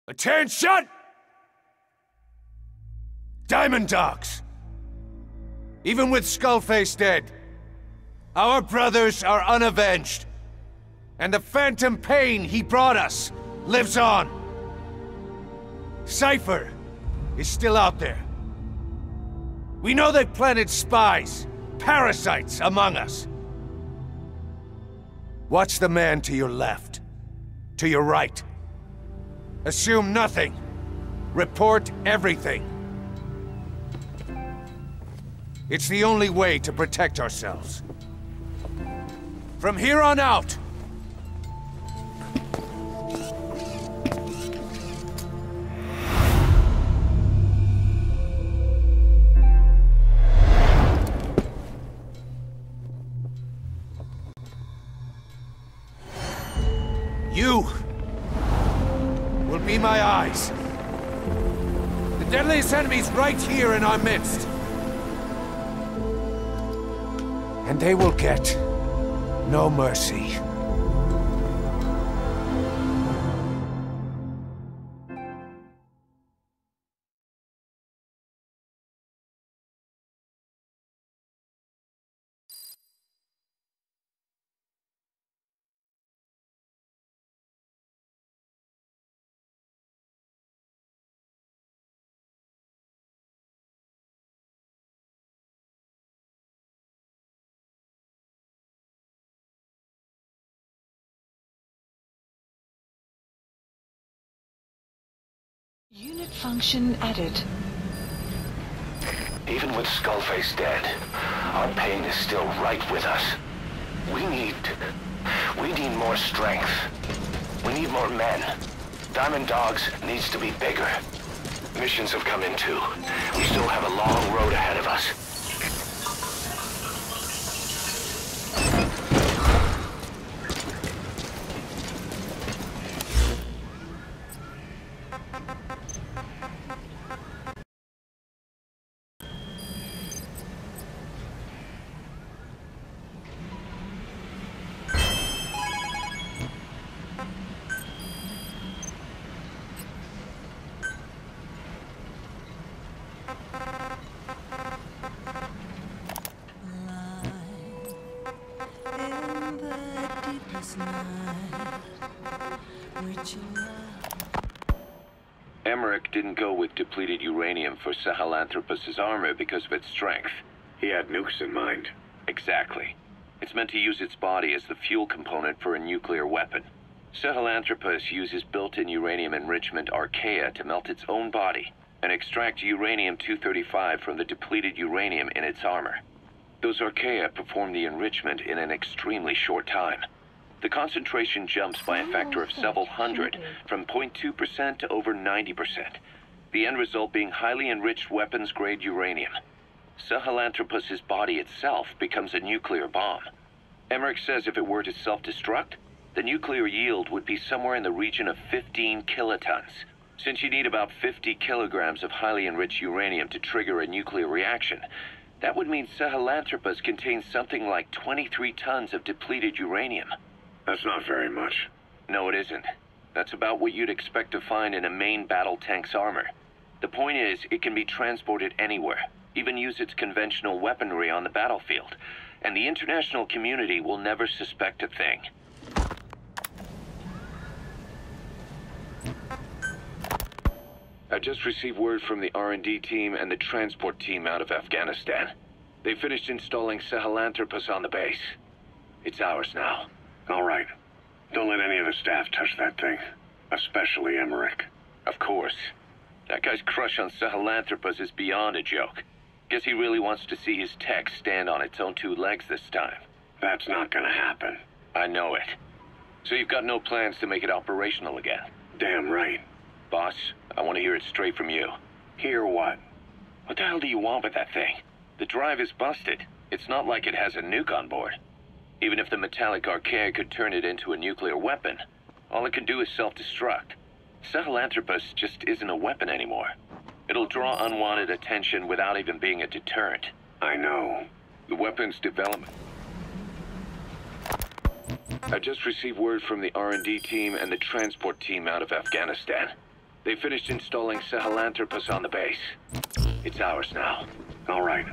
Attention! Diamond Dogs! Even with Skullface dead, our brothers are unavenged. And the 팬텀페인 he brought us lives on. Cypher is still out there. We know they've planted spies, parasites among us. Watch the man to your left, to your right. Assume nothing. Report everything. It's the only way to protect ourselves. From here on out, you will be my eyes. The deadliest enemy's right here in our midst. And they will get no mercy. Unit function added. Even with Skullface dead, our pain is still right with us. We need more strength. We need more men. Diamond Dogs needs to be bigger. Missions have come in too. We still have a long road ahead of us. Emmerich didn't go with depleted uranium for Sahelanthropus' armor because of its strength. He had nukes in mind. Exactly. It's meant to use its body as the fuel component for a nuclear weapon. Sahelanthropus uses built-in uranium enrichment archaea to melt its own body and extract uranium-235 from the depleted uranium in its armor. Those archaea perform the enrichment in an extremely short time. The concentration jumps by a factor of several hundred, from 0.2% to over 90%. The end result being highly enriched weapons-grade uranium. Sahelanthropus' body itself becomes a nuclear bomb. Emmerich says if it were to self-destruct, the nuclear yield would be somewhere in the region of 15 kilotons. Since you need about 50 kilograms of highly enriched uranium to trigger a nuclear reaction, that would mean Sahelanthropus contains something like 23 tons of depleted uranium. That's not very much. No, it isn't. That's about what you'd expect to find in a main battle tank's armor. The point is, it can be transported anywhere, even use its conventional weaponry on the battlefield, and the international community will never suspect a thing. I just received word from the R&D team and the transport team out of Afghanistan. They finished installing Sahelanthropus on the base. It's ours now. All right. Don't let any of the staff touch that thing. Especially Emmerich. Of course. That guy's crush on Sahelanthropus is beyond a joke. Guess he really wants to see his tech stand on its own two legs this time. That's not gonna happen. I know it. So you've got no plans to make it operational again? Damn right. Boss, I want to hear it straight from you. Hear what? What the hell do you want with that thing? The drive is busted. It's not like it has a nuke on board. Even if the metallic archaea could turn it into a nuclear weapon, all it can do is self-destruct. Sahelanthropus just isn't a weapon anymore. It'll draw unwanted attention without even being a deterrent. I know. The weapons development... I just received word from the R&D team and the transport team out of Afghanistan. They finished installing Sahelanthropus on the base. It's ours now. All right.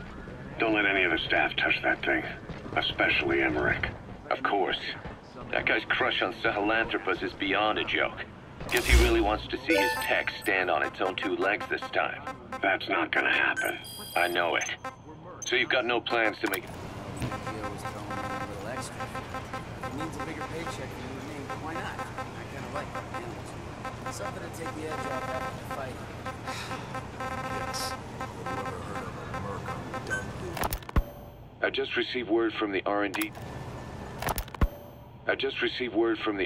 Don't let any of the staff touch that thing. Especially Emmerich. Of course. That guy's crush on Sahelanthropus is beyond a joke. Guess he really wants to see his tech stand on its own two legs this time. That's not gonna happen. I know it. So you've got no plans to make... was throwing in a little extra. If it means a bigger paycheck for you and me, why not? I kind of like it. Something to take the edge off after the fight. Yes. Have you ever heard of a merc on the dumb dude? I just received word from the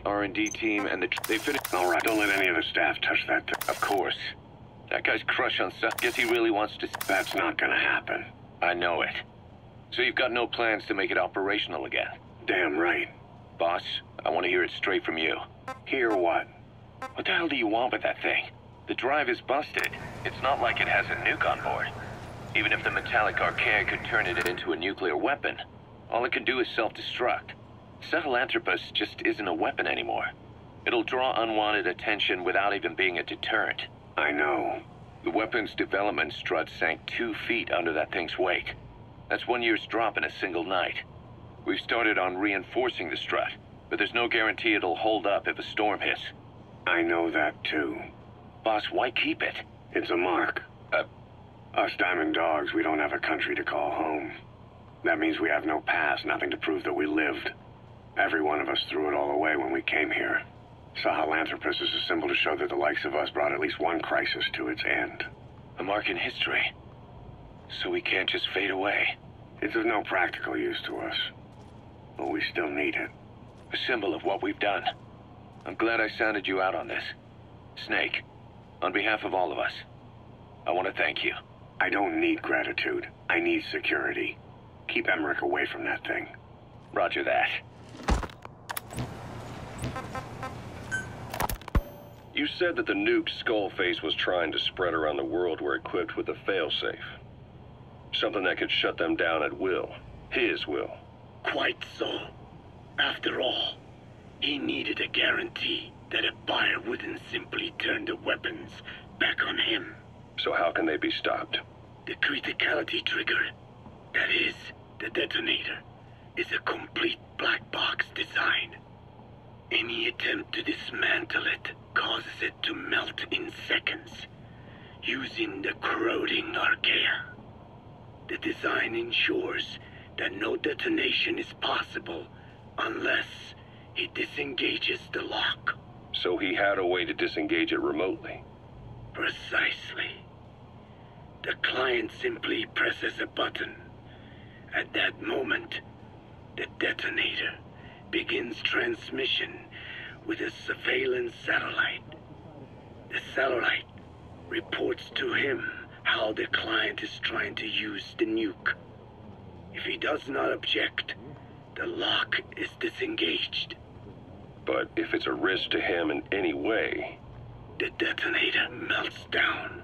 R&D team and they finished... All right, don't let any of the staff touch that thing. Of course. That guy's crush on guess he really wants to... That's not gonna happen. I know it. So you've got no plans to make it operational again? Damn right. Boss, I want to hear it straight from you. Hear what? What the hell do you want with that thing? The drive is busted. It's not like it has a nuke on board. Even if the metallic archaea could turn it into a nuclear weapon, all it can do is self-destruct. Sahelanthropus just isn't a weapon anymore. It'll draw unwanted attention without even being a deterrent. I know. The weapon's development strut sank 2 feet under that thing's wake. That's 1 year's drop in a single night. We've started on reinforcing the strut, but there's no guarantee it'll hold up if a storm hits. I know that too. Boss, why keep it? It's a mark. Us Diamond Dogs, we don't have a country to call home. That means we have no past, nothing to prove that we lived. Every one of us threw it all away when we came here. Sahelanthropus is a symbol to show that the likes of us brought at least one crisis to its end. A mark in history. So we can't just fade away. It's of no practical use to us. But we still need it. A symbol of what we've done. I'm glad I sounded you out on this. Snake, on behalf of all of us, I want to thank you. I don't need gratitude. I need security. Keep Emmerich away from that thing. Roger that. You said that the nuke Skullface was trying to spread around the world were equipped with a failsafe. Something that could shut them down at will. His will. Quite so. After all, he needed a guarantee that a buyer wouldn't simply turn the weapons back on him. So how can they be stopped? The criticality trigger, that is, the detonator, is a complete black box design. Any attempt to dismantle it causes it to melt in seconds, using the corroding archaea. The design ensures that no detonation is possible unless he disengages the lock. So he had a way to disengage it remotely. Precisely. The client simply presses a button. At that moment, the detonator begins transmission with a surveillance satellite. The satellite reports to him how the client is trying to use the nuke. If he does not object, the lock is disengaged. But if it's a risk to him in any way... The detonator melts down.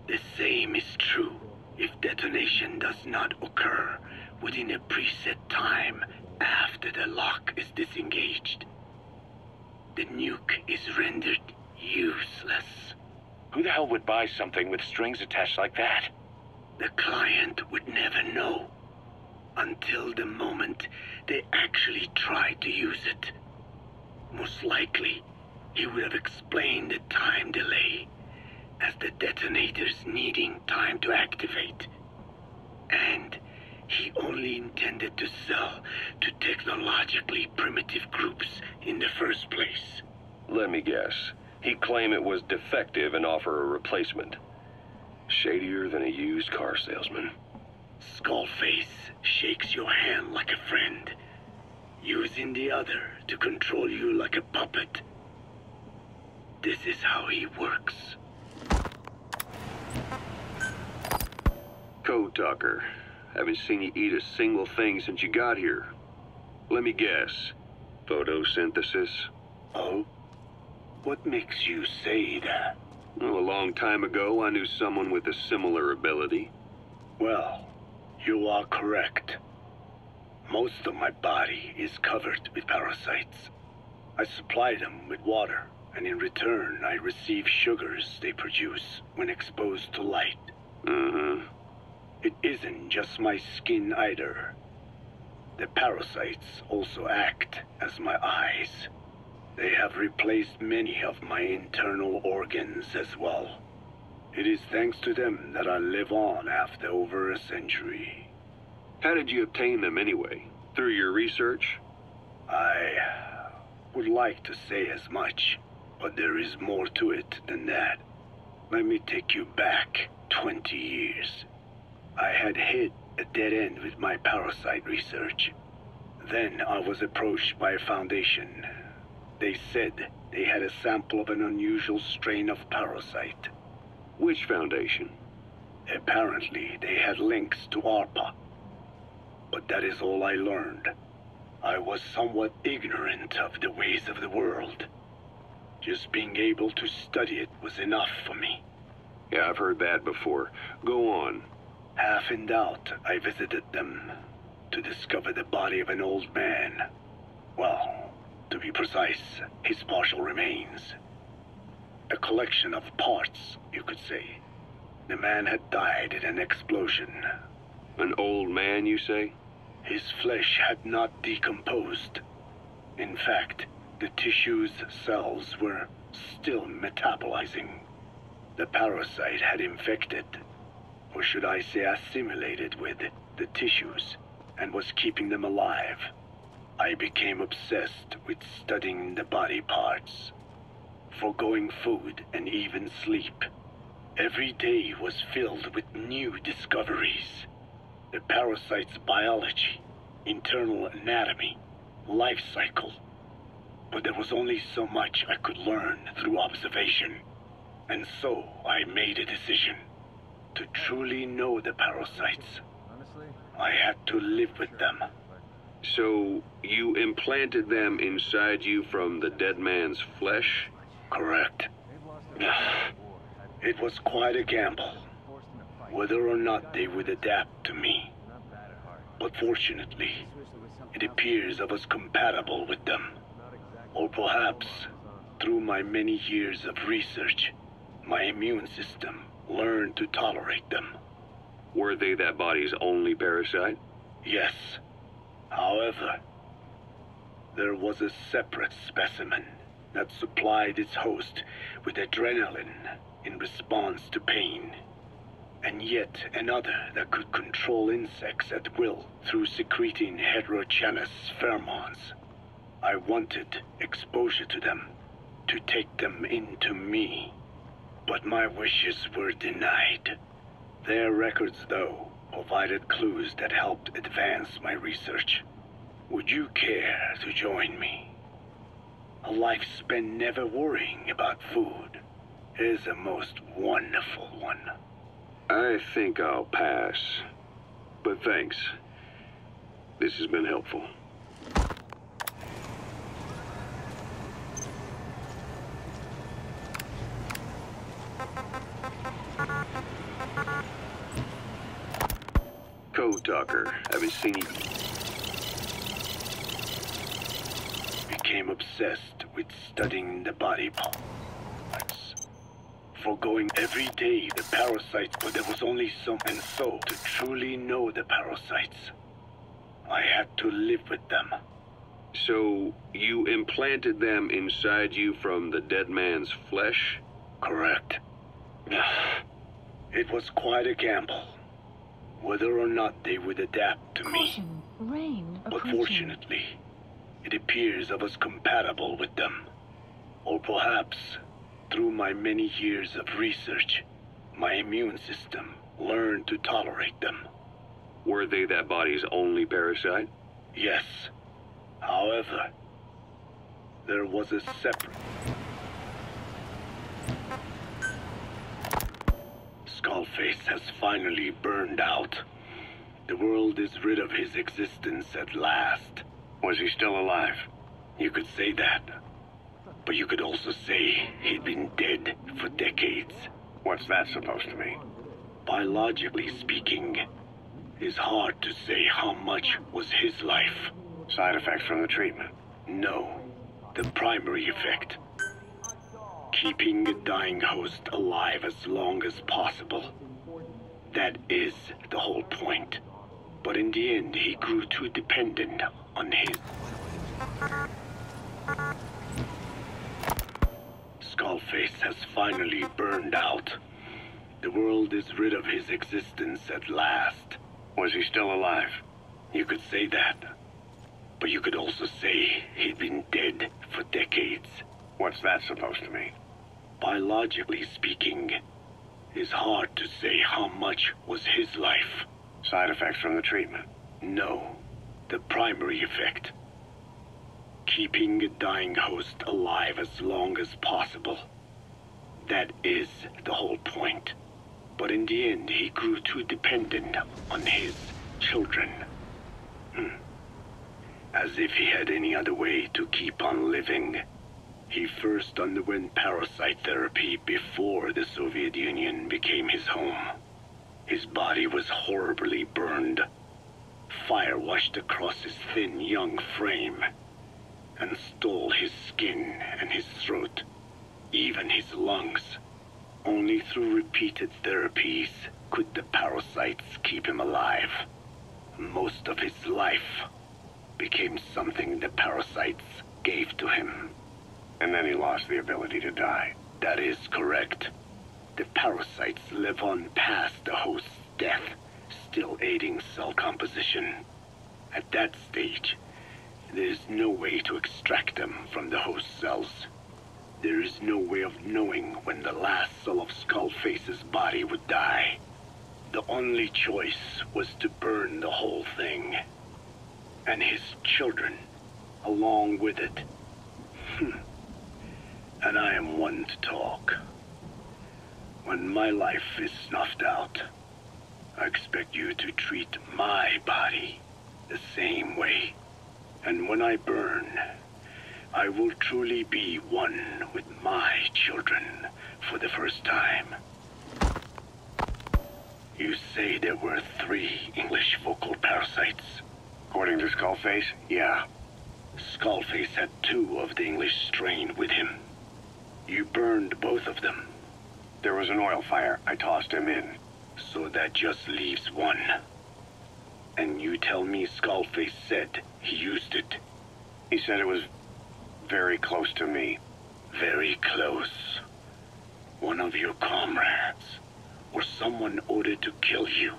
The same is true if detonation does not occur within a preset time after the lock is disengaged. The nuke is rendered useless. Who the hell would buy something with strings attached like that? The client would never know until the moment they actually try to use it. Most likely, he would have explained the time delay as the detonators needing time to activate. And he only intended to sell to technologically primitive groups in the first place. Let me guess. He'd claim it was defective and offer a replacement. Shadier than a used car salesman. Skullface shakes your hand like a friend, using the other to control you like a puppet. This is how he works. Code Talker. Haven't seen you eat a single thing since you got here. Let me guess. Photosynthesis? Oh? What makes you say that? Well, a long time ago, I knew someone with a similar ability. Well, you are correct. Most of my body is covered with parasites. I supply them with water and in return I receive sugars they produce when exposed to light. Mm-hmm. It isn't just my skin either. The parasites also act as my eyes. They have replaced many of my internal organs as well. It is thanks to them that I live on after over a century. How did you obtain them anyway? Through your research? I would like to say as much, but there is more to it than that. Let me take you back 20 years. I had hit a dead end with my parasite research. Then I was approached by a foundation. They said they had a sample of an unusual strain of parasite. Which foundation? Apparently, they had links to ARPA. But that is all I learned. I was somewhat ignorant of the ways of the world. Just being able to study it was enough for me. Yeah, I've heard that before. Go on. Half in doubt, I visited them to discover the body of an old man. Well, to be precise, his partial remains. A collection of parts, you could say. The man had died in an explosion. An old man, you say? His flesh had not decomposed. In fact, the tissue's cells were still metabolizing. The parasite had infected, or should I say assimilated with, the tissues, and was keeping them alive. I became obsessed with studying the body parts, foregoing food and even sleep. Every day was filled with new discoveries. The parasite's biology, internal anatomy, life cycle. But there was only so much I could learn through observation. And so I made a decision. To truly know the parasites, I had to live with them. So, you implanted them inside you from the dead man's flesh? Correct. It was quite a gamble, whether or not they would adapt to me. But fortunately, it appears I was compatible with them. Or perhaps, through my many years of research, my immune system learned to tolerate them. Were they that body's only parasite? Yes. However, there was a separate specimen that supplied its host with adrenaline in response to pain, and yet another that could control insects at will through secreting heterogeneous pheromones. I wanted exposure to them, to take them into me, but my wishes were denied. Their records, though, provided clues that helped advance my research. Would you care to join me? A life spent never worrying about food is a most wonderful one. I think I'll pass. But thanks. This has been helpful. Code Talker, haven't seen you. Became obsessed with studying the body parts. Foregoing every day the parasites, but there was only some, and so to truly know the parasites, I had to live with them. So, you implanted them inside you from the dead man's flesh? Correct. It was quite a gamble, whether or not they would adapt to me. Rain But fortunately, it appears I was compatible with them. Or perhaps, through my many years of research, my immune system learned to tolerate them. Were they that body's only parasite? Yes. However, there was a separate... Skullface has finally burned out. The world is rid of his existence at last. Was he still alive? You could say that. But you could also say he'd been dead for decades. What's that supposed to mean? Biologically speaking, it's hard to say how much was his life. Side effects from the treatment? No. The primary effect. keeping a dying host alive as long as possible. That is the whole point. But in the end, he grew too dependent on his... Skullface has finally burned out. The world is rid of his existence at last. Was he still alive? You could say that. But you could also say he'd been dead for decades. What's that supposed to mean? Biologically speaking, it's hard to say how much was his life. Side effects from the treatment? No, the primary effect. Keeping a dying host alive as long as possible. That is the whole point. But in the end, he grew too dependent on his children. As if he had any other way to keep on living. He first underwent parasite therapy before the Soviet Union became his home. His body was horribly burned. Fire washed across his thin young frame and stole his skin and his throat, even his lungs. Only through repeated therapies could the parasites keep him alive. Most of his life became something the parasites gave to him. And then he lost the ability to die. That is correct. The parasites live on past the host's death, still aiding cell composition. At that stage, there is no way to extract them from the host cells. There is no way of knowing when the last cell of Skullface's body would die. The only choice was to burn the whole thing. And his children, along with it. And I am one to talk. When my life is snuffed out, I expect you to treat my body the same way. And when I burn, I will truly be one with my children for the first time. You say there were 3 English vocal parasites? According to Skullface, yeah. Skullface had 2 of the English strain with him. You burned both of them. There was an oil fire. I tossed him in. So that just leaves 1. And you tell me Skullface said he used it. He said it was very close to me. Very close. One of your comrades. Or someone ordered to kill you.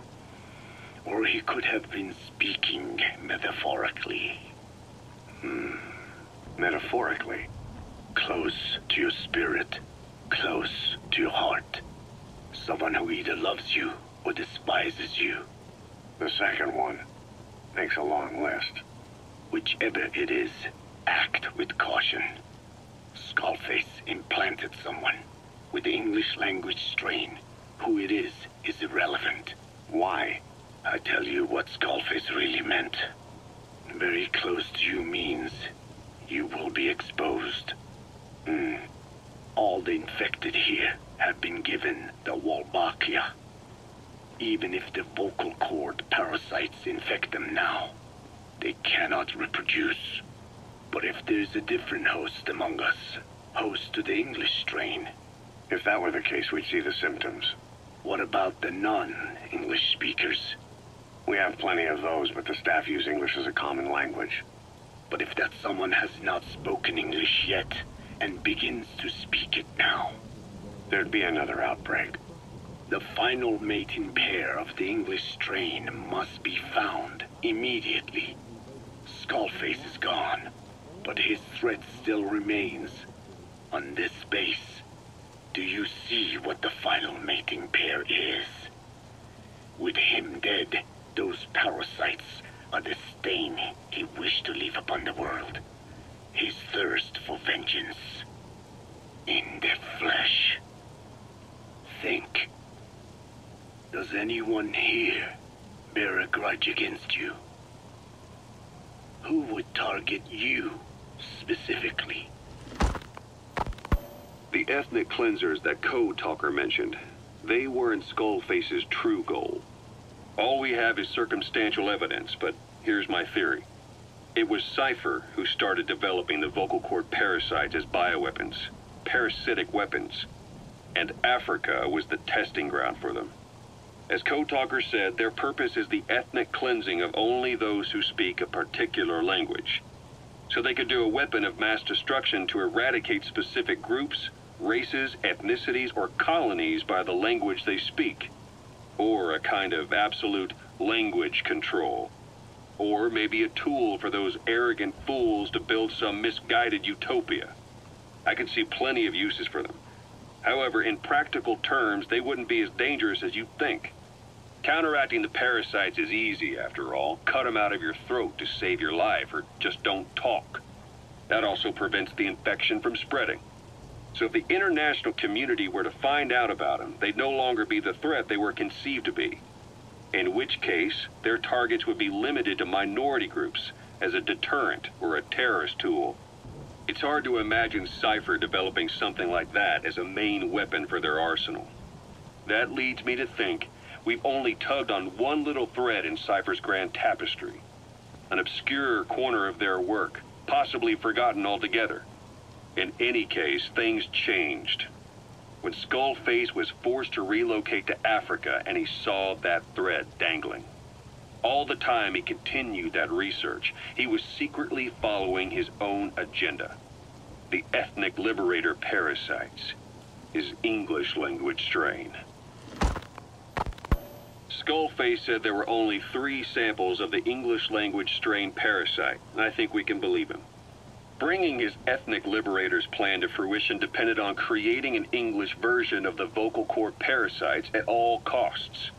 Or he could have been speaking metaphorically. Metaphorically? Close to your spirit. Close to your heart. Someone who either loves you or despises you. The second one makes a long list. Whichever it is, act with caution. Skullface implanted someone with the English language strain. Who it is irrelevant. Why? I tell you what Skullface really meant. Very close to you means you will be exposed. All the infected here have been given the Wolbachia. Even if the vocal cord parasites infect them now, they cannot reproduce. But if there's a different host among us, host to the English strain. If that were the case, we'd see the symptoms. What about the non-English speakers? We have plenty of those, but the staff use English as a common language. But if that someone has not spoken English yet, and begins to speak it now, there'd be another outbreak. The final mating pair of the English strain must be found immediately. Skullface is gone, but his threat still remains. On this base, do you see what the final mating pair is? With him dead, those parasites are the stain he wished to leave upon the world. His thirst for vengeance. In the flesh. Think. Does anyone here bear a grudge against you? Who would target you, specifically? The ethnic cleansers that Code Talker mentioned, they weren't Skullface's true goal. All we have is circumstantial evidence, but here's my theory. It was Cypher who started developing the vocal cord parasites as bioweapons. parasitic weapons, and Africa was the testing ground for them. As Code Talker said, their purpose is the ethnic cleansing of only those who speak a particular language. So they could do a weapon of mass destruction to eradicate specific groups, races, ethnicities, or colonies by the language they speak. Or a kind of absolute language control. Or maybe a tool for those arrogant fools to build some misguided utopia. I can see plenty of uses for them. However, in practical terms, they wouldn't be as dangerous as you'd think. Counteracting the parasites is easy, after all. Cut them out of your throat to save your life, or just don't talk. That also prevents the infection from spreading. So if the international community were to find out about them, they'd no longer be the threat they were conceived to be. In which case, their targets would be limited to minority groups as a deterrent or a terrorist tool. It's hard to imagine Cypher developing something like that as a main weapon for their arsenal. That leads me to think we've only tugged on one little thread in Cypher's grand tapestry. An obscure corner of their work, possibly forgotten altogether. In any case, things changed. When Skullface was forced to relocate to Africa and he saw that thread dangling. All the time he continued that research, he was secretly following his own agenda. The ethnic liberator parasites. His English language strain. Skullface said there were only 3 samples of the English language strain parasite, and I think we can believe him. Bringing his ethnic liberator's plan to fruition depended on creating an English version of the vocal cord parasites at all costs.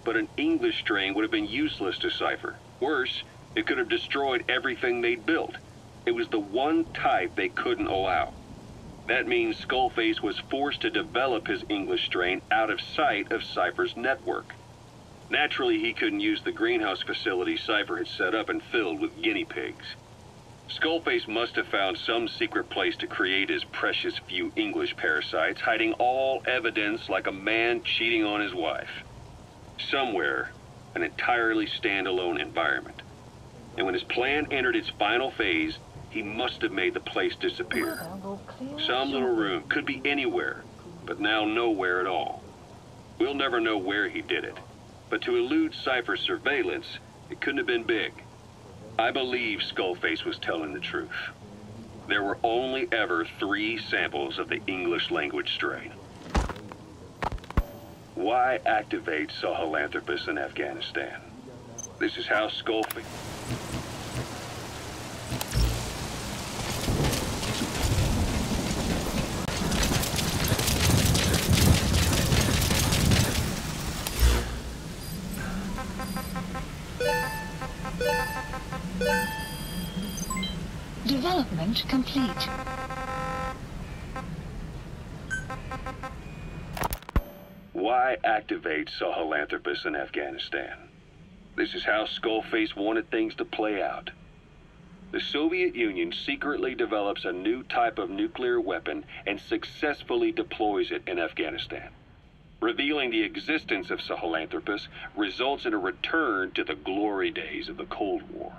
But an English strain would have been useless to Cypher. Worse, it could have destroyed everything they'd built. It was the one type they couldn't allow. That means Skullface was forced to develop his English strain out of sight of Cypher's network. Naturally, he couldn't use the greenhouse facility Cypher had set up and filled with guinea pigs. Skullface must have found some secret place to create his precious few English parasites, hiding all evidence like a man cheating on his wife. Somewhere, an entirely standalone environment. And when his plan entered its final phase, he must have made the place disappear. Some little room, could be anywhere, but now nowhere at all. We'll never know where he did it, but to elude Cypher's surveillance, it couldn't have been big. I believe Skullface was telling the truth. There were only ever 3 samples of the English language strain. Why activate Sahelanthropus in Afghanistan? This is how Skullface... Development complete. Why activate Sahelanthropus in Afghanistan? This is how Skullface wanted things to play out. The Soviet Union secretly develops a new type of nuclear weapon and successfully deploys it in Afghanistan. Revealing the existence of Sahelanthropus results in a return to the glory days of the Cold War.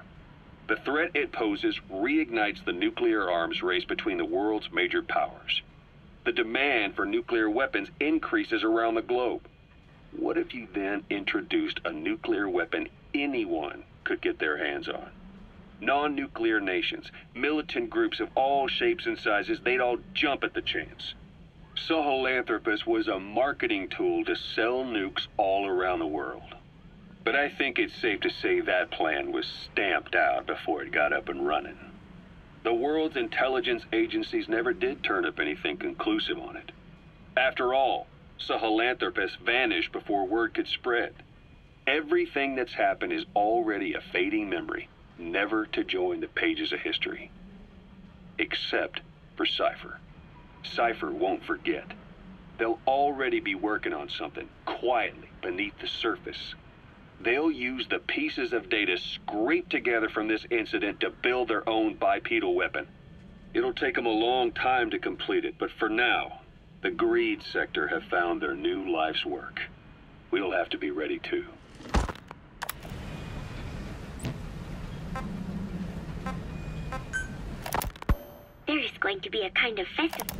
The threat it poses reignites the nuclear arms race between the world's major powers. The demand for nuclear weapons increases around the globe. What if you then introduced a nuclear weapon anyone could get their hands on? Non-nuclear nations, militant groups of all shapes and sizes, they'd all jump at the chance. Sahelanthropus was a marketing tool to sell nukes all around the world. But I think it's safe to say that plan was stamped out before it got up and running. The world's intelligence agencies never did turn up anything conclusive on it. After all, Sahelanthropus vanished before word could spread. Everything that's happened is already a fading memory, never to join the pages of history. Except for Cypher. Cypher won't forget. They'll already be working on something, quietly, beneath the surface. They'll use the pieces of data scraped together from this incident to build their own bipedal weapon. It'll take them a long time to complete it, but for now, the greed sector have found their new life's work. We'll have to be ready too. There is going to be a kind of festival.